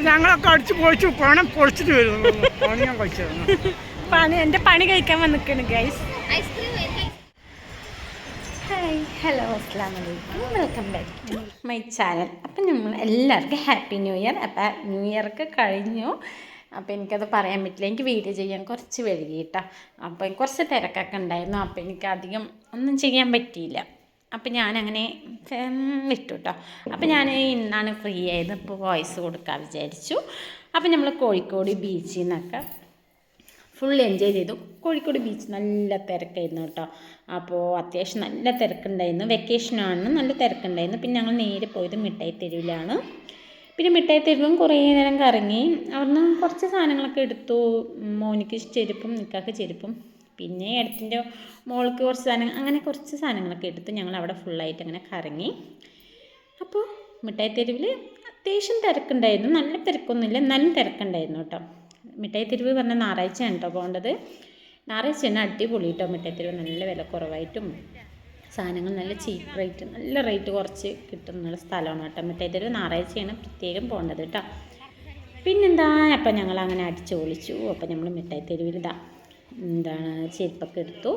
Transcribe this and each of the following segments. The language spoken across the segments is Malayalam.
ഞങ്ങളൊക്കെ അടിച്ചു പൊളിച്ചു പണം പൊളിച്ചിട്ട് വരുന്നു. പണി ഞാൻ കഴിച്ചു എൻ്റെ പണി കഴിക്കാൻ വന്നിക്കാണ് ഗൈസ്. ഹായ്, ഹലോ, അസ്സലാമു അലൈക്കും, വെൽക്കം ബാക്ക് മൈ ചാനൽ. അപ്പം നമ്മൾ എല്ലാവർക്കും ഹാപ്പി ന്യൂ ഇയർ. അപ്പം ന്യൂ ഇയർക്ക് കഴിഞ്ഞു. അപ്പോൾ എനിക്കത് പറയാൻ പറ്റില്ല, എനിക്ക് വീഡിയോ ചെയ്യാൻ കുറച്ച് വൈകി കേട്ടോ. അപ്പോൾ കുറച്ച് തിരക്കൊക്കെ ഉണ്ടായിരുന്നു, അപ്പോൾ എനിക്ക് അധികം ഒന്നും ചെയ്യാൻ പറ്റിയില്ല. അപ്പം ഞാനങ്ങനെ വിട്ടു കേട്ടോ. അപ്പം ഞാൻ ഇന്നാണ് ഫ്രീ ആയത്, ഇപ്പോൾ വോയിസ് കൊടുക്കാൻ വിചാരിച്ചു. അപ്പം നമ്മൾ കോഴിക്കോട് ബീച്ചിൽ നിന്നൊക്കെ ഫുൾ എൻജോയ് ചെയ്തു. കോഴിക്കോട് ബീച്ച് നല്ല തിരക്കായിരുന്നു കേട്ടോ. അപ്പോൾ അത്യാവശ്യം നല്ല തിരക്കുണ്ടായിരുന്നു. വെക്കേഷനാണ്, നല്ല തിരക്കുണ്ടായിരുന്നു. പിന്നെ ഞങ്ങൾ നേരെ പോയത് മിഠായി തെരുവിലാണ്. പിന്നെ മിഠായി തെരുവും കുറേ നേരം കറങ്ങി. അവിടുന്ന് കുറച്ച് സാധനങ്ങളൊക്കെ എടുത്തു. മോനിക്ക് ചെരുപ്പും നിക്കാക്ക് ചെരുപ്പും, പിന്നെ അടുത്തിൻ്റെ മോൾക്ക് കുറച്ച് സാധനം, അങ്ങനെ കുറച്ച് സാധനങ്ങളൊക്കെ എടുത്ത് ഞങ്ങൾ അവിടെ ഫുള്ളായിട്ട് അങ്ങനെ കറങ്ങി. അപ്പോൾ മിഠായി തെരുവിൽ അത്യാവശ്യം തിരക്കുണ്ടായിരുന്നു, നല്ല തിരക്കൊന്നുമില്ല, എന്നാലും തിരക്കുണ്ടായിരുന്നു കേട്ടോ. മിഠായി തെരുവ് പറഞ്ഞാൽ ഞായറാഴ്ചയാണ് കേട്ടോ പോകേണ്ടത്. ഞായറാഴ്ച തന്നെ അടിപൊളി കേട്ടോ. മിഠായി തെരുവ് നല്ല വില കുറവായിട്ടും സാധനങ്ങൾ നല്ല ചീപ്പ് റേറ്റ്, നല്ല റേറ്റ് കുറച്ച് കിട്ടുന്ന സ്ഥലമാണ് കേട്ടോ. മിഠായി തെരുവ് ഞായറാഴ്ചയാണ് പ്രത്യേകം പോകേണ്ടത് കേട്ടോ. പിന്നെന്താ, അപ്പം ഞങ്ങൾ അങ്ങനെ അടിച്ചു പൊളിച്ചു. അപ്പം നമ്മൾ മിഠായി തെരുവിൽ ചെരുപ്പൊക്കെ എടുത്തു.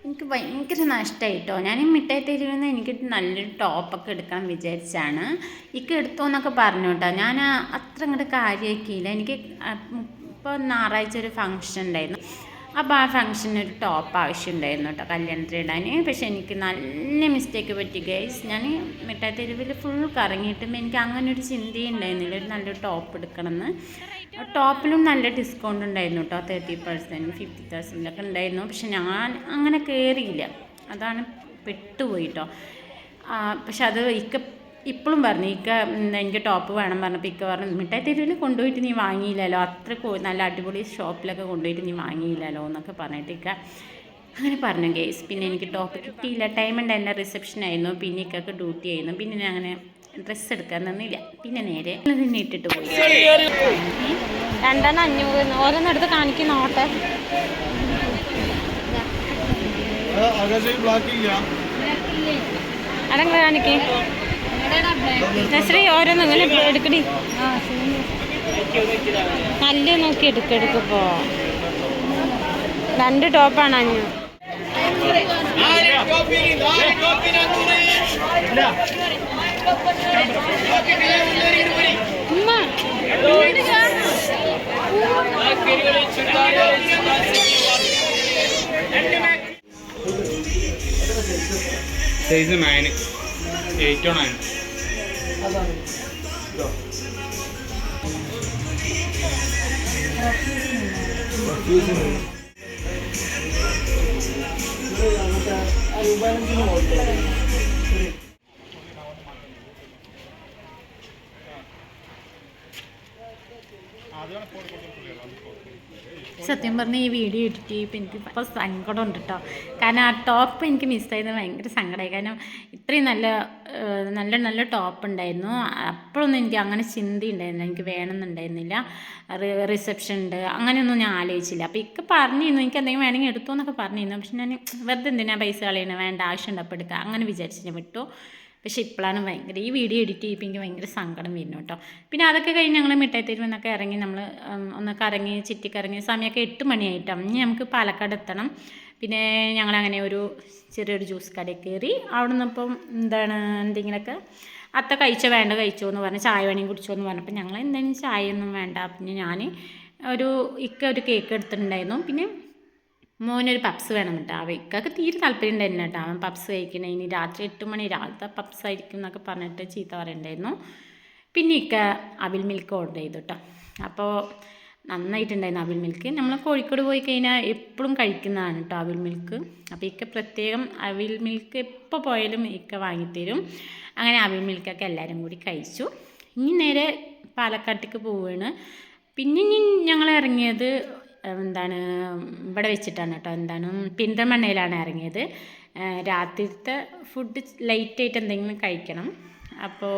എനിക്ക് ഭയങ്കര നഷ്ടമായിട്ടോ. ഞാൻ ഈ മിഠായി തെരുവിൽ നിന്ന് എനിക്ക് നല്ലൊരു ടോപ്പൊക്കെ എടുക്കാൻ വിചാരിച്ചാണ്. എനിക്ക് എടുത്തോന്നൊക്കെ പറഞ്ഞു കേട്ടോ. ഞാൻ അത്ര അങ്ങോട്ട് കാര്യമാക്കിയില്ല. എനിക്ക് ഇപ്പോൾ ഞായറാഴ്ച ഒരു ഫംഗ്ഷൻ ഉണ്ടായിരുന്നു. അപ്പോൾ ആ ഫംഗ്ഷന് ഒരു ടോപ്പ് ആവശ്യമുണ്ടായിരുന്നു കേട്ടോ, കല്യാണത്തിന് ഇടാൻ. പക്ഷെ എനിക്ക് നല്ല മിസ്റ്റേക്ക് പറ്റി ഗൈസ്. ഞാൻ മിഠായി തെരുവിൽ ഫുൾ കറങ്ങിയിട്ടും എനിക്ക് അങ്ങനെ ഒരു ചിന്തയും ഉണ്ടായിരുന്നില്ല ഒരു നല്ലൊരു ടോപ്പ് എടുക്കണമെന്ന്. ടോപ്പിലും നല്ല ഡിസ്കൗണ്ട് ഉണ്ടായിരുന്നു കേട്ടോ, 30%, 50,000 ഉണ്ടായിരുന്നു. പക്ഷെ ഞാൻ അങ്ങനെ കയറിയില്ല, അതാണ് പെട്ടുപോയി കേട്ടോ. പക്ഷെ അത് ഇപ്പോഴും പറഞ്ഞു എനിക്ക് ടോപ്പ് വേണം പറഞ്ഞപ്പോൾ ഇക്ക പറഞ്ഞു, മിഠായി തെരുവിൽ കൊണ്ടുപോയിട്ട് നീ വാങ്ങിയില്ലല്ലോ, അത്ര നല്ല അടിപൊളി ഷോപ്പിലൊക്കെ കൊണ്ടുപോയിട്ട് നീ വാങ്ങിയില്ലല്ലോ എന്നൊക്കെ പറഞ്ഞിട്ട് ഇക്ക അങ്ങനെ പറഞ്ഞു ഗേസ്. പിന്നെ എനിക്ക് ടോപ്പ് കിട്ടിയില്ല, ടൈം ഉണ്ട്, എൻ്റെ റിസപ്ഷൻ ആയിരുന്നു, പിന്നെ ഇക്കൊക്കെ ഡ്യൂട്ടി ആയിരുന്നു. പിന്നെ ഞാൻ അങ്ങനെ ഡ്രസ്സ് എടുക്കാൻ തന്നില്ല, പിന്നെ നേരെ തന്നെ ഇട്ടിട്ട് പോയി. 2,500 ഓരോന്നെടുത്ത് കാണിക്കുന്നോട്ടെ. അടങ്ങൾ കാണിക്കേ നസ്രി, ഓരോന്ന് ഇങ്ങനെ എടുക്കടി, നല്ല നോക്കി എടുക്കപ്പോ. 2 ടോപ്പാണ് 500. Size 9, 8 or 9. സത്യം പറഞ്ഞാൽ ഈ വീഡിയോ എഡിറ്റ് ചെയ്യുമ്പോൾ എനിക്ക് ഇപ്പോൾ സങ്കടം ഉണ്ട് കേട്ടോ. കാരണം ആ ടോപ്പ് എനിക്ക് മിസ്സായത് ഭയങ്കര സങ്കടമായി. കാരണം ഇത്രയും നല്ല ടോപ്പ് ഉണ്ടായിരുന്നു. അപ്പോഴൊന്നും എനിക്ക് അങ്ങനെ ചിന്തയുണ്ടായിരുന്നില്ല, എനിക്ക് വേണമെന്നുണ്ടായിരുന്നില്ല. റിസപ്ഷൻ ഉണ്ട് അങ്ങനെയൊന്നും ഞാൻ ആലോചിച്ചില്ല. അപ്പോൾ ഇക്കെ പറഞ്ഞിരുന്നു എനിക്ക് എന്തെങ്കിലും വേണമെങ്കിൽ എടുത്തോ എന്നൊക്കെ പറഞ്ഞിരുന്നു. പക്ഷെ ഞാൻ വെറുതെ എന്തിനാ പൈസ കളയണേ, വേണ്ട, ആവശ്യമുണ്ട് അപ്പോൾ എടുക്കുക, അങ്ങനെ വിചാരിച്ച് ഞാൻ വിട്ടു. പക്ഷേ ഇപ്പോഴാണ് ഭയങ്കര ഈ വീഡിയോ എഡിറ്റ് ചെയ്യുമ്പോൾ എനിക്ക് ഭയങ്കര സങ്കടം വരുന്നു കേട്ടോ. പിന്നെ അതൊക്കെ കഴിഞ്ഞ് ഞങ്ങൾ മിഠായി തെരുവിൽ നിന്നൊക്കെ ഇറങ്ങി, നമ്മൾ ഒന്ന് കറങ്ങി ചുറ്റിക്കറങ്ങി. സമയമൊക്കെ 8 മണിയായിട്ടാണ്. ഇനി നമുക്ക് പാലക്കാട് എത്തണം. പിന്നെ ഞങ്ങളങ്ങനെ ഒരു ചെറിയൊരു ജ്യൂസ് കടയിൽ കയറി. അവിടെ നിന്നിപ്പം എന്തെങ്കിലുമൊക്കെ അത്ത കഴിച്ചോ എന്ന് പറഞ്ഞ്, ചായ വേണമെങ്കിൽ കുടിച്ചോ എന്ന് പറഞ്ഞപ്പോൾ ഞങ്ങൾ എന്തായാലും ചായയൊന്നും വേണ്ട. പിന്നെ ഞാൻ ഒരു കേക്ക് എടുത്തിട്ടുണ്ടായിരുന്നു. പിന്നെ മോനൊരു പപ്സ് വേണം കേട്ടോ. ഇക്കൊക്കെ തീരെ താല്പര്യം ഉണ്ടായിരുന്നു കേട്ടോ. അവൻ പപ്സ് കഴിക്കണേ, ഇനി രാത്രി 8 മണി രാവിലത്തെ പപ്സ് ആയിരിക്കും എന്നൊക്കെ പറഞ്ഞിട്ട് ചീത്ത പറയുന്നുണ്ടായിരുന്നു. പിന്നെ അവിൽ മിൽക്ക് ഓർഡർ ചെയ്തു കേട്ടോ. അപ്പോൾ നന്നായിട്ടുണ്ടായിരുന്നു അവിൽ മിൽക്ക്. നമ്മൾ കോഴിക്കോട് പോയി കഴിഞ്ഞാൽ എപ്പോഴും കഴിക്കുന്നതാണ് കേട്ടോ അവിൽ മിൽക്ക്. അപ്പോൾ പ്രത്യേകം അവിൽ മിൽക്ക് എപ്പോൾ പോയാലും വാങ്ങിത്തരും. അങ്ങനെ അവിൽ മിൽക്കൊക്കെ എല്ലാവരും കൂടി കഴിച്ചു. ഇനി നേരെ പാലക്കാട്ടേക്ക് പോവുകയാണ്. പിന്നെ ഞങ്ങൾ ഇറങ്ങിയത് ഇവിടെ വെച്ചിട്ടാണ് കേട്ടോ. പെരിന്തൽമണ്ണയിലാണ് ഇറങ്ങിയത്. രാത്രിത്തെ ഫുഡ് ലൈറ്റായിട്ട് എന്തെങ്കിലും കഴിക്കണം. അപ്പോൾ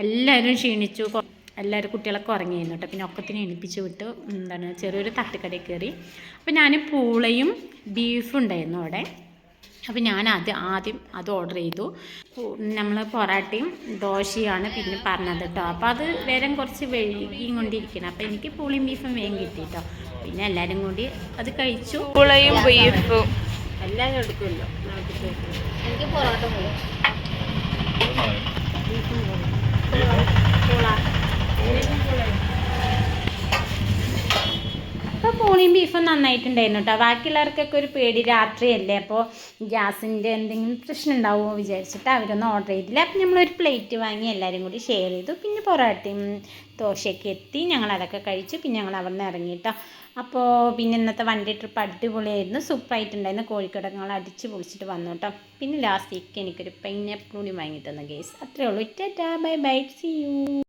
എല്ലാവരും ക്ഷീണിച്ചു, എല്ലാവരും കുട്ടികളൊക്കെ ഉറങ്ങിയിരുന്നു കേട്ടോ. പിന്നെ ഒക്കത്തിനെ എണിപ്പിച്ച് വിട്ടു. ചെറിയൊരു തട്ടുകടയിൽ കയറി. അപ്പോൾ ഞാൻ പൂളയും ബീഫും ഉണ്ടായിരുന്നു അവിടെ. അപ്പോൾ ഞാൻ ആദ്യം അത് ഓർഡർ ചെയ്തു. നമ്മൾ പൊറാട്ടയും ദോശയാണ് പിന്നെ പറഞ്ഞത് കേട്ടോ. അപ്പോൾ അത് വേഗം കുറച്ച് വൈകിയും കൊണ്ടിരിക്കണം. അപ്പോൾ എനിക്ക് പൂളിയും ബീഫും വേഗം കിട്ടി കേട്ടോ. പിന്നെ എല്ലാവരും കൂടി അത് കഴിച്ചു. പൂളയും ബീഫും എല്ലാവരും എടുക്കുമല്ലോ. എനിക്ക് പൊറോട്ട പോയി. അപ്പോൾ പൂളിയും ബീഫും നന്നായിട്ടുണ്ടായിരുന്നു കേട്ടോ. ബാക്കിയുള്ളവർക്കൊക്കെ ഒരു പേടി, രാത്രിയല്ലേ, അപ്പോൾ ഗ്യാസിൻ്റെ എന്തെങ്കിലും പ്രശ്നം ഉണ്ടാവുമോ വിചാരിച്ചിട്ട് അവരൊന്നും ഓർഡർ ചെയ്തില്ല. അപ്പോൾ നമ്മളൊരു പ്ലേറ്റ് വാങ്ങി എല്ലാവരും കൂടി ഷെയർ ചെയ്തു. പിന്നെ പൊറോട്ടയും ദോശയൊക്കെ എത്തി, ഞങ്ങളതൊക്കെ കഴിച്ചു. പിന്നെ ഞങ്ങൾ അവിടെ നിന്ന് ഇറങ്ങി കേട്ടോ. അപ്പോൾ പിന്നെ ഇന്നത്തെ വണ്ടി ട്രിപ്പ് അടിപൊളിയായിരുന്നു, സൂപ്പറായിട്ടുണ്ടായിരുന്നു. കോഴിക്കോട് ഞങ്ങൾ അടിച്ച് പൊളിച്ചിട്ട് വന്നു കേട്ടോ. പിന്നെ ലാസ്റ്റ് എനിക്കൊരു പൈനാപ്പിൾ കൂടി വാങ്ങി തന്നു ഗേസ്. അത്രേ ഉള്ളൂ. Tata bye bye, see U.